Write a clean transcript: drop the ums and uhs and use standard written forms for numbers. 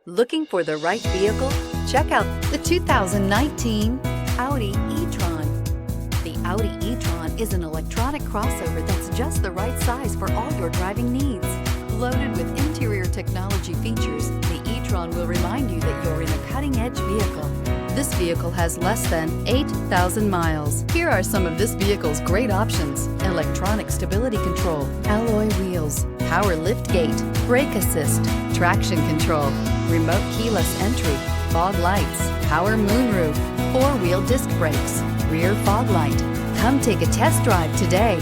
Looking for the right vehicle? Check out the 2019 Audi e-tron. The Audi e-tron is an electronic crossover that's just the right size for all your driving needs. Loaded with interior technology features, the e-tron will remind you that you're in a cutting-edge vehicle. This vehicle has less than 8,000 miles. Here are some of this vehicle's great options: electronic stability control, alloy wheels, power lift gate, brake assist, traction control, remote keyless entry, fog lights, power moonroof, four-wheel disc brakes, rear fog light. Come take a test drive today.